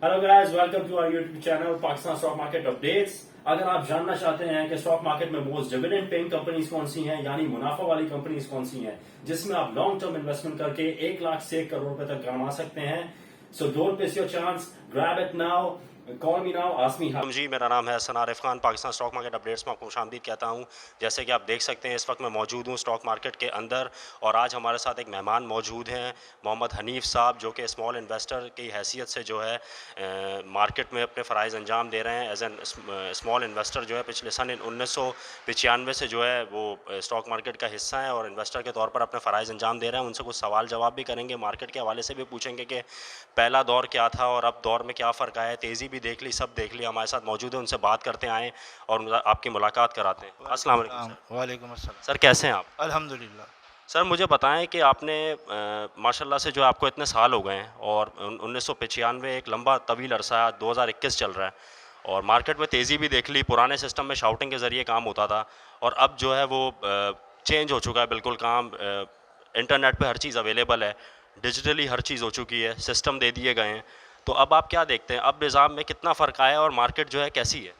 Hello guys, welcome to our YouTube channel Pakistan stock market updates. अगर आप जानना चाहते हैं कि स्टॉक मार्केट में मोस्ट डिविडेंड पेइंग कंपनीज कौन सी हैं, यानी मुनाफा वाली कंपनीज कौन सी हैं, जिसमें आप लॉन्ग टर्म इन्वेस्टमेंट करके 1 लाख से 1 करोड़ रुपए तक कमा सकते हैं, so don't miss your chance, grab it now, call me now, ask me how. जी, मेरा नाम है Hasan Arif Khan. Pakistan stock market updates में आपको खुशामदीद कहता हूं। जैसे कि आप देख सकते हैं, इस वक्त मैं मौजूद हूं स्टॉक मार्केट के अंदर, और आज हमारे साथ एक मेहमान मौजूद हैं, मोहम्मद हनीफ साहब, जो कि स्मॉल इन्वेस्टर की हैसियत से जो है मार्केट में अपने फ़राइज़ अंजाम दे रहे हैं। एज एन स्मॉल इन्वेस्टर जो है पिछले सन 1995 से जो है वो स्टॉक मार्केट का हिस्सा है और इन्वेस्टर के तौर पर अपने फ़राइज़ अंजाम दे रहे हैं। उनसे कुछ सवाल जवाब भी करेंगे, मार्केट के हवाले से भी पूछेंगे कि पहला दौर क्या था और अब दौर में क्या फ़र्क आया है। तेज़ी भी देख ली, सब देख लिया। हमारे साथ मौजूद है, उनसे बात करते आएँ और आपकी मुलाकात कराते हैं। अस्सलाम वालेकुम सर। वालेकुम अस्सलाम। सर कैसे हैं आप? अल्हम्दुलिल्लाह। सर मुझे बताएं कि आपने माशाल्लाह से जो है आपको इतने साल हो गए हैं और 1995 एक लंबा तवील अरसा, 2021 चल रहा है और मार्केट में तेज़ी भी देख ली। पुराने सिस्टम में शाउटिंग के ज़रिए काम होता था और अब जो है वो चेंज हो चुका है बिल्कुल काम। इंटरनेट पे हर चीज़ अवेलेबल है, डिजिटली हर चीज़ हो चुकी है, सिस्टम दे दिए गए हैं। तो अब आप क्या देखते हैं, अब निज़ाम में कितना फ़र्क आया और मार्केट जो है कैसी है?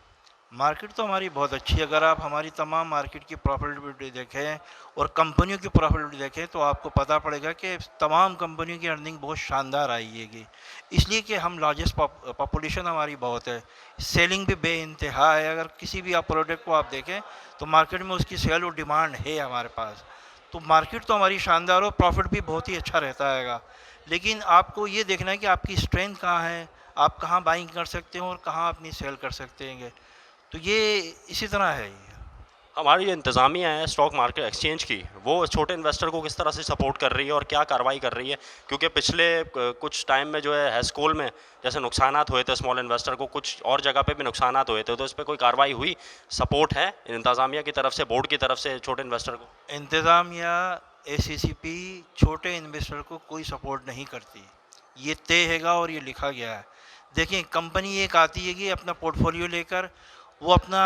मार्केट तो हमारी बहुत अच्छी है। अगर आप हमारी तमाम मार्केट की प्रॉफिटेबिलिटी देखें और कंपनियों की प्रॉफिटेबिलिटी देखें तो आपको पता पड़ेगा कि तमाम कंपनियों की अर्निंग बहुत शानदार आएगी। इसलिए कि हम लार्जेस्ट पॉपुलेशन हमारी बहुत है, सेलिंग भी बेइंतहा है। अगर किसी भी आप प्रोडक्ट को आप देखें तो मार्केट में उसकी सेल और डिमांड है हमारे पास। तो मार्केट तो हमारी शानदार हो, प्रॉफिट भी बहुत ही अच्छा रहता है। लेकिन आपको ये देखना है कि आपकी स्ट्रेंथ कहाँ है, आप कहाँ बाइंग कर सकते हो और कहाँ अपनी सेल कर सकते हैं। तो ये इसी तरह है ये। हमारी जो इंतज़ामिया है स्टॉक मार्केट एक्सचेंज की, वो छोटे इन्वेस्टर को किस तरह से सपोर्ट कर रही है और क्या कार्रवाई कर रही है? क्योंकि पिछले कुछ टाइम में जो है हैस्कोल में जैसे नुकसानात हुए थे स्मॉल इन्वेस्टर को, कुछ और जगह पे भी नुकसानात हुए थे, तो इस पे कोई कार्रवाई हुई? सपोर्ट है इंतज़ामिया की तरफ से, बोर्ड की तरफ से छोटे इन्वेस्टर को? इंतज़ामिया एसीसीपी छोटे इन्वेस्टर को कोई सपोर्ट नहीं करती, ये तय हैगा और ये लिखा गया है। देखिए, कंपनी एक आती है कि अपना पोर्टफोलियो लेकर वो अपना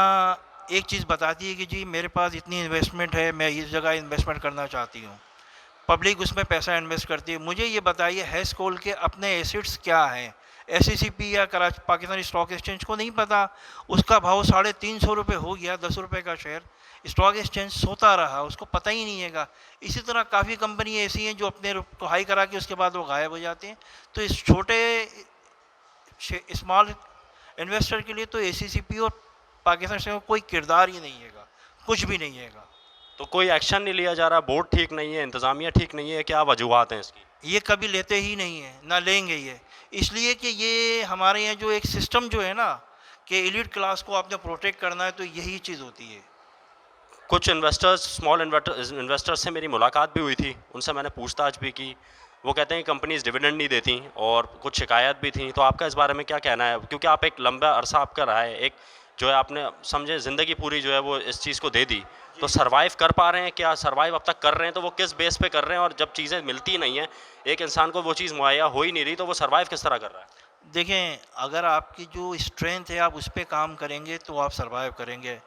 एक चीज़ बताती है कि जी मेरे पास इतनी इन्वेस्टमेंट है, मैं इस जगह इन्वेस्टमेंट करना चाहती हूँ। पब्लिक उसमें पैसा इन्वेस्ट करती है। मुझे ये बताइए, हैस्कोल के अपने एसेट्स क्या हैं? एसईसीपी या कराची पाकिस्तानी स्टॉक एक्सचेंज को नहीं पता। उसका भाव 350 रुपये हो गया, 10 रुपये का शेयर। स्टॉक एक्सचेंज सोता रहा, उसको पता ही नहीं है। इसी तरह काफ़ी कंपनी ऐसी हैं जो अपने को हाई करा के उसके बाद वो गायब हो जाते हैं। तो इस छोटे स्मॉल इन्वेस्टर के लिए तो एसीसीपी और पाकिस्तान से कोई किरदार ही नहीं है, कुछ भी नहीं है। तो कोई एक्शन नहीं लिया जा रहा, बोर्ड ठीक नहीं है, इंतज़ामिया ठीक नहीं है, क्या वजूहत हैं इसकी? ये कभी लेते ही नहीं है, ना लेंगे ये। इसलिए कि ये हमारे यहाँ जो एक सिस्टम जो है ना, कि एलिट क्लास को आपने प्रोटेक्ट करना है, तो यही चीज़ होती है। कुछ इन्वेस्टर्स, स्मॉल इन्वेस्टर्स से मेरी मुलाकात भी हुई थी, उनसे मैंने पूछताछ भी की। वो कहते हैं कि कंपनीज डिविडेंड नहीं देती और कुछ शिकायत भी थी। तो आपका इस बारे में क्या कहना है? क्योंकि आप एक लंबा अरसा आपका रहा है, एक जो है आपने समझे ज़िंदगी पूरी जो है वो इस चीज़ को दे दी, तो सर्वाइव कर पा रहे हैं क्या? सर्वाइव अब तक कर रहे हैं तो वो किस बेस पे कर रहे हैं? और जब चीज़ें मिलती नहीं हैं, एक इंसान को वो चीज़ मुहैया हो ही नहीं रही, तो वो सर्वाइव किस तरह कर रहा है? देखें, अगर आपकी जो स्ट्रेंथ है आप उस पर काम करेंगे तो आप सर्वाइव करेंगे।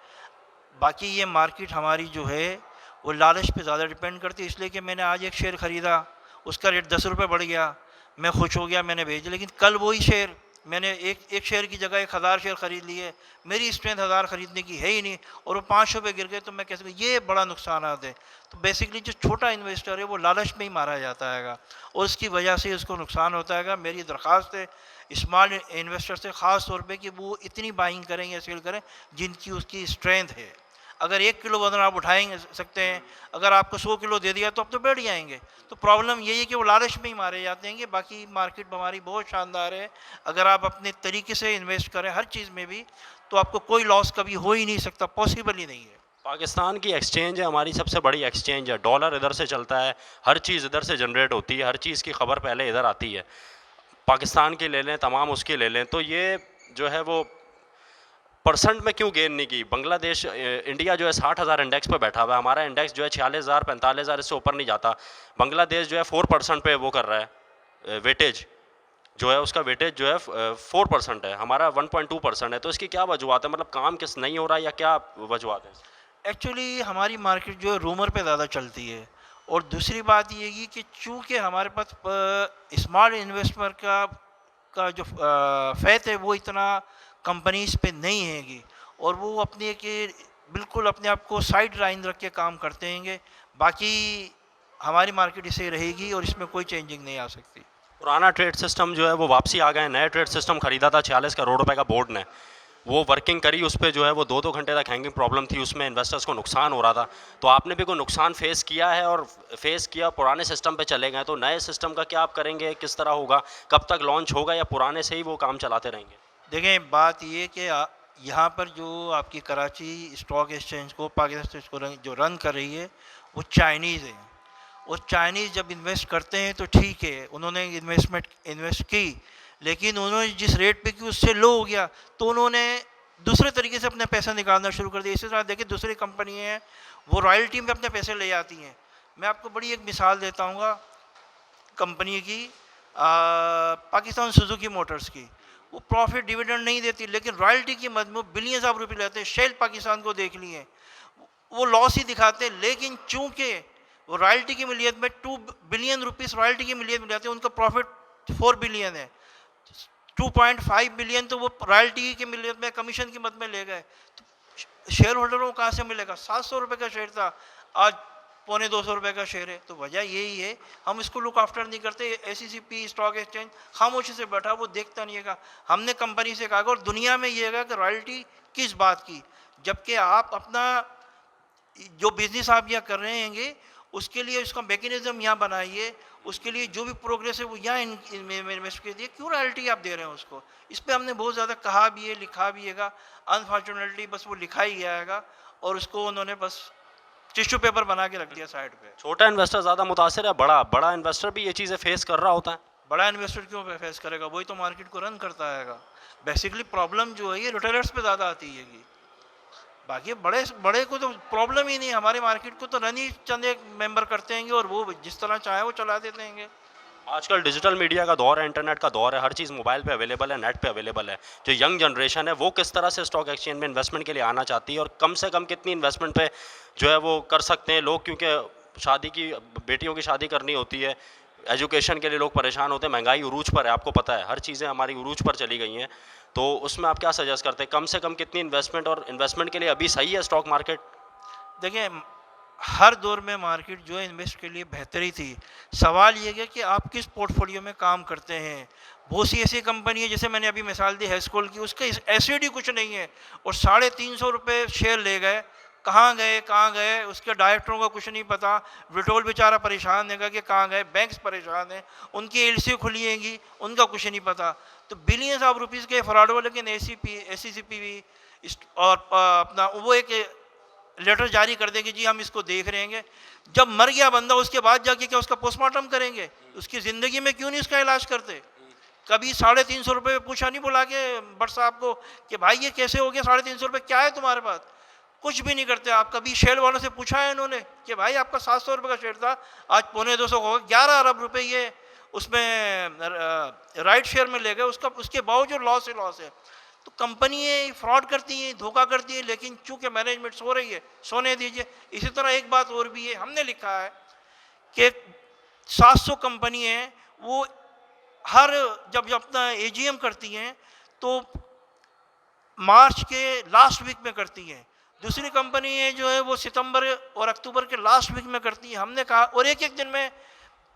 बाकी ये मार्केट हमारी जो है वो लालच पे ज़्यादा डिपेंड करती है। इसलिए कि मैंने आज एक शेयर ख़रीदा, उसका रेट 10 रुपये बढ़ गया, मैं खुश हो गया, मैंने भेज दिया। लेकिन कल वही शेयर मैंने एक शेयर की जगह 1000 शेयर ख़रीद लिए। मेरी स्ट्रेंथ 1000 ख़रीदने की है ही नहीं और वो 5 रुपये गिर गए, तो मैं कैसे? ये बड़ा नुकसान है। तो बेसिकली जो छोटा इन्वेस्टर है वो लालच में ही मारा जाता है और उसकी वजह से उसको नुकसान होता है। मेरी दरख्वास्त है स्मॉल इन्वेस्टर से ख़ास तौर पे कि वो इतनी बाइंग करें या सेल करें जिनकी उसकी स्ट्रेंथ है। अगर 1 किलो वज़न आप उठाएंगे सकते हैं, अगर आपको 100 किलो दे दिया तो अब तो बैठ जाएंगे। तो प्रॉब्लम यही है कि वो लालच में ही मारे जाते हैं। कि बाकी मार्केट हमारी बहुत शानदार है। अगर आप अपने तरीके से इन्वेस्ट करें हर चीज़ में भी, तो आपको कोई लॉस कभी हो ही नहीं सकता, पॉसिबल ही नहीं है। पाकिस्तान की एक्सचेंज है, हमारी सबसे बड़ी एक्सचेंज है। डॉलर इधर से चलता है, हर चीज़ इधर से जनरेट होती है, हर चीज़ की खबर पहले इधर आती है। पाकिस्तान की ले लें, तमाम उसकी ले लें, तो ये जो है वो परसेंट में क्यों गेन नहीं की? बांग्लादेश, इंडिया जो है 60,000 इंडेक्स पे बैठा हुआ है, हमारा इंडेक्स जो है 46,000 45,000 इससे ऊपर नहीं जाता। बांग्लादेश जो है 4% पे वो कर रहा है, वेटेज जो है उसका वेटेज जो है 4% है, हमारा 1.2% है। तो इसकी क्या वजूहत है? मतलब काम किस नहीं हो रहा है या क्या वजूहत है? एक्चुअली हमारी मार्केट जो है रूमर पे ज़्यादा चलती है। और दूसरी बात ये है कि चूँकि हमारे पास स्मॉल इन्वेस्टर का का जो फ़ैथ है वो इतना कंपनीज़ पे नहीं हैगी, और वो अपने के बिल्कुल अपने आप को साइड लाइन रख के काम करते हैंगे। बाकी हमारी मार्केट इसे रहेगी और इसमें कोई चेंजिंग नहीं आ सकती। पुराना ट्रेड सिस्टम जो है वो वापसी आ गए, नया ट्रेड सिस्टम खरीदा था 46 करोड़ रुपए का बोर्ड ने, वो वर्किंग करी, उस पर जो है वो 2-2 घंटे तक हैंगिंग प्रॉब्लम थी, उसमें इन्वेस्टर्स को नुकसान हो रहा था। तो आपने भी कोई नुकसान फेस किया है, और फेस किया, पुराने सिस्टम पे चले गए, तो नए सिस्टम का क्या आप करेंगे, किस तरह होगा, कब तक लॉन्च होगा, या पुराने से ही वो काम चलाते रहेंगे? देखें, बात ये कि यहाँ पर जो आपकी कराची स्टॉक एक्सचेंज को, पाकिस्तान स्टॉक को जो रन कर रही है वो चाइनीज़ है। और चाइनीज़ जब इन्वेस्ट करते हैं तो ठीक है, उन्होंने इन्वेस्ट की, लेकिन उन्होंने जिस रेट पे की उससे लो हो गया, तो उन्होंने दूसरे तरीके से अपने पैसा निकालना शुरू कर दिया। इसी तरह देखिए दूसरी कंपनी हैं, वो रॉयल्टी में अपने पैसे ले जाती हैं। मैं आपको बड़ी एक मिसाल देता हूँ कंपनी की, पाकिस्तान सुजुकी मोटर्स की। वो प्रॉफिट डिविडेंड नहीं देती, लेकिन रॉयल्टी की मद में बिलियंस ऑफ रुपये लेते हैं। शेल पाकिस्तान को देख लिए, वो लॉस ही दिखाते हैं, लेकिन चूंकि वो रॉयल्टी की मिलियत में 2 बिलियन रुपीस रॉयल्टी की मिलियत में जाते हैं, उनका प्रॉफिट 4 बिलियन है। 2.5 बिलियन तो वो रॉयल्टी की मिलियत में, कमीशन की मद में ले गए। तो शेयर होल्डरों को कहाँ से मिलेगा? 700 रुपये का शेयर था, आज 250 रुपये का शेयर है। तो वजह यही है, हम इसको लुक आफ्टर नहीं करते। एसीसीपी स्टॉक एक्सचेंज खामोशी से बैठा, वो देखता नहीं है। हमने कंपनी से कहा, और दुनिया में ये है कि रॉयल्टी किस बात की, जबकि आप अपना जो बिजनेस आप यहाँ कर रहे हैं उसके लिए उसका मैकेनिज्म यहाँ बनाइए, उसके लिए जो भी प्रोग्रेस है वो यहाँ इन्वेस्ट कीजिए। क्यों रॉयल्टी आप दे रहे हैं उसको? इस पर हमने बहुत ज़्यादा कहा भी है, लिखा भी है। अनफॉर्चुनेटली बस वो लिखा ही गया है, और उसको उन्होंने बस टिश्यू पेपर बना के रख दिया साइड पे। छोटा इन्वेस्टर ज़्यादा मुतासिर है, बड़ा इन्वेस्टर भी ये चीज़ें फेस कर रहा होता है? बड़ा इन्वेस्टर क्यों फेस करेगा? वही तो मार्केट को रन करता है। बेसिकली प्रॉब्लम जो है ये रिटेलर्स पे ज़्यादा आती है। बाकी बड़े को तो प्रॉब्लम ही नहीं, हमारे मार्केट को तो रन ही चंद एक मेंबर करते हैं, और वो जिस तरह चाहे वो चला देते हैं। आजकल डिजिटल मीडिया का दौर है, इंटरनेट का दौर है, हर चीज़ मोबाइल पे अवेलेबल है, नेट पे अवेलेबल है। जो यंग जनरेशन है वो किस तरह से स्टॉक एक्सचेंज में इन्वेस्टमेंट के लिए आना चाहती है, और कम से कम कितनी इन्वेस्टमेंट पे जो है वो कर सकते हैं लोग? क्योंकि बेटियों की शादी करनी होती है, एजुकेशन के लिए लोग परेशान होते हैं, महंगाई उरूज पर है, आपको पता है, हर चीज़ें हमारी उरूज पर चली गई हैं। तो उसमें आप क्या सजेस्ट करते हैं, कम से कम कितनी इन्वेस्टमेंट, और इन्वेस्टमेंट के लिए अभी सही है स्टॉक मार्केट? देखिए, हर दौर में मार्केट जो है इन्वेस्ट के लिए बेहतर ही थी। सवाल ये है कि आप किस पोर्टफोलियो में काम करते हैं। बहुत सी ऐसी कंपनी है, जैसे मैंने अभी मिसाल दी हेस्कोल की, उसका एसिड ही कुछ नहीं है, और 350 रुपये शेयर ले गए। कहाँ गए उसके डायरेक्टरों को कुछ नहीं पता। विटोल बेचारा परेशान है कि कहाँ गए, बैंक्स परेशान हैं, उनकी एलसी खुलिएंगी, उनका कुछ नहीं पता। तो बिलियंस ऑफ रुपीज़ के फ्रॉड हो, लेकिन एसीसीपी भी और अपना वो एक लेटर जारी कर देंगे, जी हम इसको देख रहे हैं। जब मर गया बंदा, उसके बाद जाके क्या उसका पोस्टमार्टम करेंगे? उसकी ज़िंदगी में क्यों नहीं उसका इलाज करते? कभी 350 रुपये पूछा नहीं, बुला के भट्ट साहब को कि भाई ये कैसे हो गया, 350 रुपये क्या है तुम्हारे पास? कुछ भी नहीं करते। आप कभी शेयर वालों से पूछा है इन्होंने कि भाई आपका 700 रुपये का शेयर था, आज 250 हो गया, 11 अरब रुपये ये उसमें राइट शेयर में ले गए, उसके बावजूद लॉस है। तो कंपनी फ्रॉड करती है, धोखा करती है, लेकिन चूंकि मैनेजमेंट सो रही है, सोने दीजिए। इसी तरह एक बात और भी है, हमने लिखा है कि 700 कंपनी है, वो जब अपना एजीएम करती हैं तो मार्च के लास्ट वीक में करती हैं। दूसरी कंपनी है जो है वो सितंबर और अक्टूबर के लास्ट वीक में करती है। हमने कहा, और एक दिन में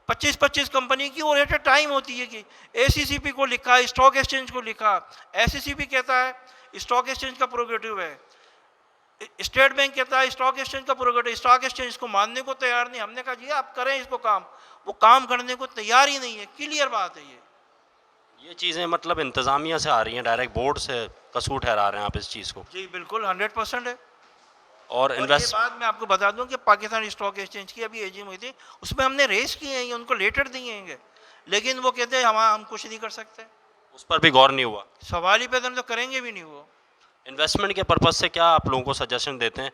25 कंपनी की और एट ए टाइम होती है कि एसीसीपी को लिखा, स्टॉक एक्सचेंज को लिखा। एसीसीपी कहता है स्टॉक एक्सचेंज का प्रोगेटिव है, स्टेट बैंक कहता है स्टॉक एक्सचेंज का प्रोगेटिव। स्टॉक एक्सचेंज को मानने को तैयार नहीं। हमने कहा जी आप करें इसको काम, वो काम करने को तैयार ही नहीं है। क्लियर बात है ये चीज़ें मतलब इंतज़ामिया से आ रही हैं, डायरेक्ट बोर्ड से कसूर ठहरा रहे हैं आप इस चीज़ को? जी बिल्कुल 100% है। और ये बात मैं आपको बता दूं कि पाकिस्तान स्टॉक एक्सचेंज की अभी एजीएम हुई थी, उसमें हमने रेस किए हैं, उनको लेटर दिए हैं, लेकिन वो कहते हैं हम कुछ नहीं कर सकते। उस पर भी गौर नहीं हुआ? सवाल ही पैदा तो करेंगे भी नहीं वो। इन्वेस्टमेंट के पर्पज़ से क्या आप लोगों को सजेशन देते हैं?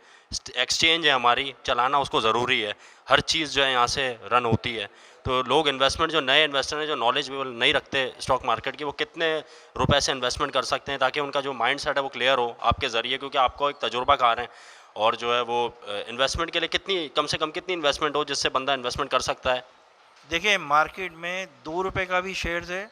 एक्सचेंज है हमारी, चलाना उसको ज़रूरी है, हर चीज़ जो है यहाँ से रन होती है। तो लोग इन्वेस्टमेंट, जो नए इन्वेस्टर हैं जो नॉलेजेबल नहीं रखते स्टॉक मार्केट की, वो कितने रुपए से इन्वेस्टमेंट कर सकते हैं ताकि उनका जो माइंड सेट है वो क्लियर हो आपके ज़रिए? क्योंकि आपको एक तजुर्बाकार हैं, और जो है वो इन्वेस्टमेंट के लिए कम से कम कितनी इन्वेस्टमेंट हो जिससे बंदा इन्वेस्टमेंट कर सकता है? देखिए, मार्केट में 2 रुपये का भी शेयर्स है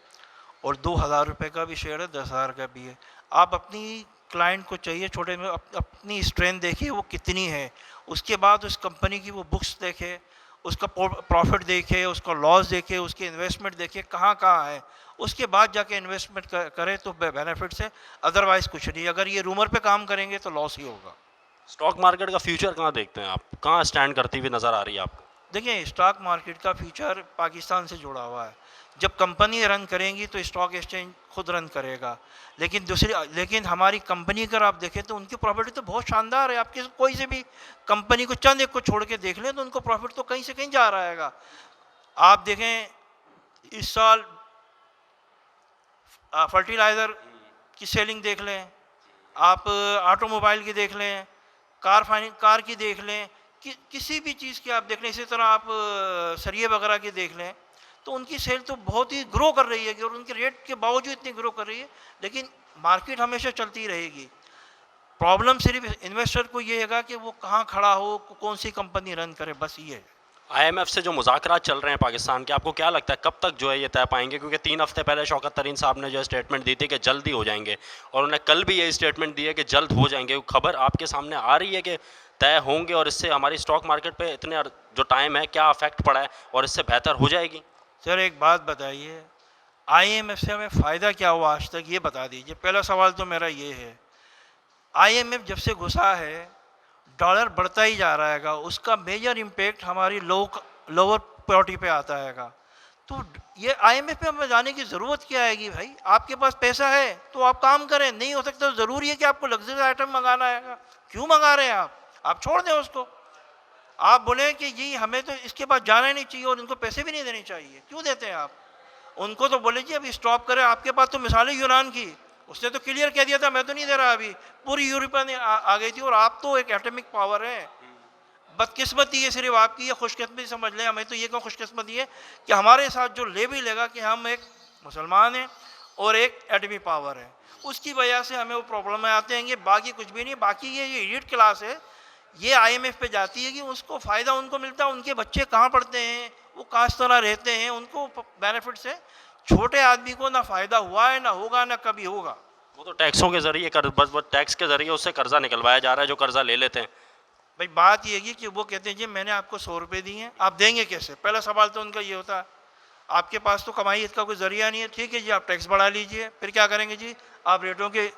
और 2000 रुपये का भी शेयर है, 10,000 का भी है। आप अपनी क्लाइंट को चाहिए छोटे में अपनी स्ट्रेंथ देखिए वो कितनी है, उसके बाद उस कंपनी की वो बुक्स देखे, उसका प्रॉफिट देखे, उसका लॉस देखे, उसकी इन्वेस्टमेंट देखे कहाँ कहाँ है, उसके बाद जाके इन्वेस्टमेंट करे तो बेनिफिट है, अदरवाइज़ कुछ नहीं। अगर ये रूमर पे काम करेंगे तो लॉस ही होगा। स्टॉक मार्केट का फ्यूचर कहाँ देखते हैं आप, कहाँ स्टैंड करती हुई नज़र आ रही है आपको? देखिए स्टॉक मार्केट का फ्यूचर पाकिस्तान से जुड़ा हुआ है। जब कंपनी रन करेंगी तो स्टॉक एक्सचेंज खुद रन करेगा, लेकिन हमारी कंपनी अगर आप देखें तो उनकी प्रॉफिट तो बहुत शानदार है। आपके कोई से भी कंपनी को चंद एक को छोड़ के देख लें तो उनको प्रॉफिट तो कहीं से कहीं जा रहा है। आप देखें इस साल फर्टिलाइज़र की सेलिंग देख लें, आप ऑटोमोबाइल की देख लें, कार की देख लें, किसी भी चीज़ की आप देख लें, इसी तरह आप सरिये वगैरह की देख लें तो उनकी सेल तो बहुत ही ग्रो कर रही है और उनके रेट के बावजूद इतनी ग्रो कर रही है। लेकिन मार्केट हमेशा चलती रहेगी। प्रॉब्लम सिर्फ इन्वेस्टर को ये है कि वो कहाँ खड़ा हो, कौन सी कंपनी रन करे, बस ये है। IMF से जो मुज़ाकरात चल रहे हैं पाकिस्तान के, आपको क्या लगता है कब तक जो है ये तय पाएंगे? क्योंकि 3 हफ्ते पहले शौकत तरीन साहब ने जो है स्टेटमेंट दी थी कि जल्द ही हो जाएंगे, और उन्होंने कल भी यही स्टेटमेंट दी है कि जल्द हो जाएंगे। खबर आपके सामने आ रही है कि तय होंगे, और इससे हमारी स्टॉक मार्केट पे इतने जो टाइम है क्या अफेक्ट पड़ा है, और इससे बेहतर हो जाएगी? सर एक बात बताइए, IMF से हमें फ़ायदा क्या हुआ आज तक, ये बता दीजिए। पहला सवाल तो मेरा ये है। IMF जब से घुसा है डॉलर बढ़ता ही जा रहा है, उसका मेजर इम्पेक्ट हमारी लोअर प्रायोरिटी पे आता है। तो ये IMF पे हमें जाने की ज़रूरत क्या आएगी भाई? आपके पास पैसा है तो आप काम करें, नहीं हो सकता तो ज़रूरी है कि आपको लग्जरी आइटम मंगाना है। क्यों मंगा रहे हैं आप छोड़ दें उसको। आप बोलें कि जी हमें तो इसके पास जाना ही नहीं चाहिए और इनको पैसे भी नहीं देने चाहिए, क्यों देते हैं आप उनको? तो बोले जी अभी स्टॉप करें। आपके पास तो मिसाल है यूनान की, उसने तो क्लियर कह दिया था मैं तो नहीं दे रहा, अभी पूरी यूरोप आ गई थी। और आप तो एक एटॉमिक पावर है। बदकिस्मती है सिर्फ आपकी, या खुशकिस्मती समझ लें। हमें तो ये क्यों खुशकिस्मती है कि हमारे साथ जो ले भी लेगा कि हम एक मुसलमान हैं और एक एटॉमिक पावर है, उसकी वजह से हमें वो प्रॉब्लम में आते हैं। बाकी कुछ भी नहीं। बाकी ये एलीट क्लास है, ये IMF पे जाती है कि उसको फ़ायदा उनको मिलता है। उनके बच्चे कहाँ पढ़ते हैं, वो काश तरह रहते हैं, उनको बेनिफिट से। छोटे आदमी को ना फ़ायदा हुआ है, ना होगा, ना कभी होगा। वो तो टैक्सों के ज़रिए बस टैक्स के ज़रिए उससे कर्जा निकलवाया जा रहा है, जो कर्जा ले लेते हैं। भाई बात ये है कि वो कहते हैं जी मैंने आपको 100 रुपये दिए हैं, आप देंगे कैसे? पहला सवाल तो उनका ये होता है। आपके पास तो कमाई इसका कोई ज़रिया नहीं है, ठीक है जी आप टैक्स बढ़ा लीजिए, फिर क्या करेंगे जी? आप रेटों के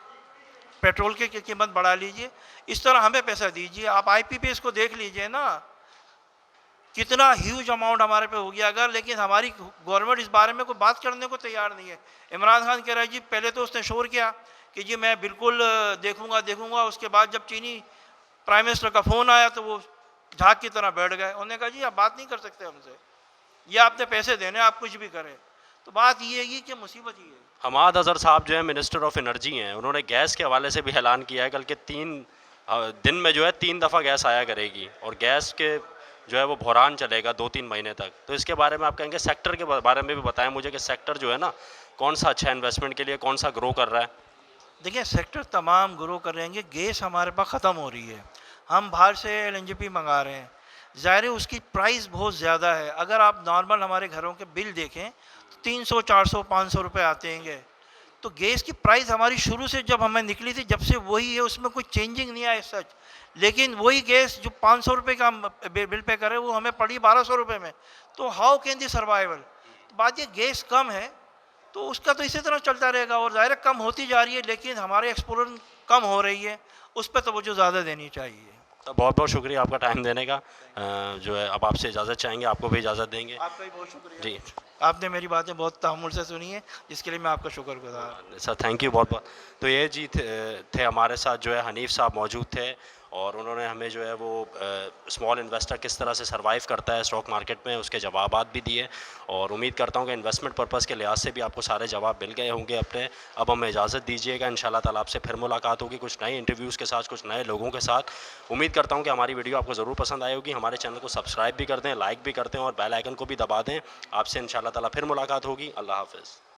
पेट्रोल की कीमत बढ़ा लीजिए, इस तरह हमें पैसा दीजिए। आप IPPS को देख लीजिए ना, कितना ह्यूज अमाउंट हमारे पे हो गया। अगर लेकिन हमारी गवर्नमेंट इस बारे में कोई बात करने को तैयार नहीं है। इमरान खान कह रहा है जी, पहले तो उसने शोर किया कि जी मैं बिल्कुल देखूंगा। उसके बाद जब चीनी प्राइम मिनिस्टर का फ़ोन आया तो वो झाग की तरह बैठ गए। उन्होंने कहा जी आप बात नहीं कर सकते हमसे, ये आपने पैसे देने, आप कुछ भी करें। तो बात ये है कि मुसीबत ये है। हमाद अजहर साहब जो है मिनिस्टर ऑफ एनर्जी हैं, उन्होंने गैस के हवाले से भी ऐलान किया है कल के 3 दिन में जो है 3 दफ़ा गैस आया करेगी, और गैस के जो है वो बहरान चलेगा 2-3 महीने तक। तो इसके बारे में आप कहेंगे, सेक्टर के बारे में भी बताएं मुझे कि सेक्टर जो है ना कौन सा अच्छा इन्वेस्टमेंट के लिए, कौन सा ग्रो कर रहा है? देखिए सेक्टर तमाम ग्रो कर रहे हैं। गैस हमारे पास ख़त्म हो रही है, हम बाहर से LNG मंगा रहे हैं। ज़ाहिर है उसकी प्राइस बहुत ज़्यादा है। अगर आप नॉर्मल हमारे घरों के बिल देखें तो 300, 400, 500 रुपये आते हैं। तो गैस की प्राइस हमारी शुरू से जब हमें निकली थी जब से वही है, उसमें कोई चेंजिंग नहीं आया सच। लेकिन वही गैस जो 500 रुपये का बिल पे करे वो हमें पड़ी 1200 रुपये में। तो हाउ कैन दी सर्वाइवल? बात ये गैस कम है तो उसका तो इसी तरह चलता रहेगा, और ज़ाहिर कम होती जा रही है, लेकिन हमारे एक्सपोर्ट कम हो रही है, उस पर तवज्जो ज़्यादा देनी चाहिए। तो बहुत बहुत शुक्रिया आपका टाइम देने का। जो है अब आपसे इजाज़त चाहेंगे, आपको भी इजाज़त देंगे। आपका भी बहुत शुक्रिया जी, आपने मेरी बातें बहुत तहम्मुल से सुनी है, जिसके लिए मैं आपका शुक्रगुजार। सर थैंक यू बहुत बहुत। तो ये जी थे हमारे साथ जो है हनीफ साहब मौजूद थे, और उन्होंने हमें जो है वो स्मॉल इन्वेस्टर किस तरह से सरवाइव करता है स्टॉक मार्केट में, उसके जवाबात भी दिए। और उम्मीद करता हूँ कि इन्वेस्टमेंट पर्पज़ के लिहाज से भी आपको सारे जवाब मिल गए होंगे अपने। अब हमें इजाज़त दीजिएगा, इंशाल्लाह ताला आपसे फिर मुलाकात होगी कुछ नए इंटरव्यूज़ के साथ, कुछ नए लोगों के साथ। उम्मीद करता हूँ कि हमारी वीडियो आपको ज़रूर पसंद आई होगी। हमारे चैनल को सब्सक्राइब भी कर दें, लाइक भी कर दें, और बेल आइकन को भी दबा दें। आपसे इंशाल्लाह ताला फिर मुलाकात होगी। अल्लाह हाफ़िज़।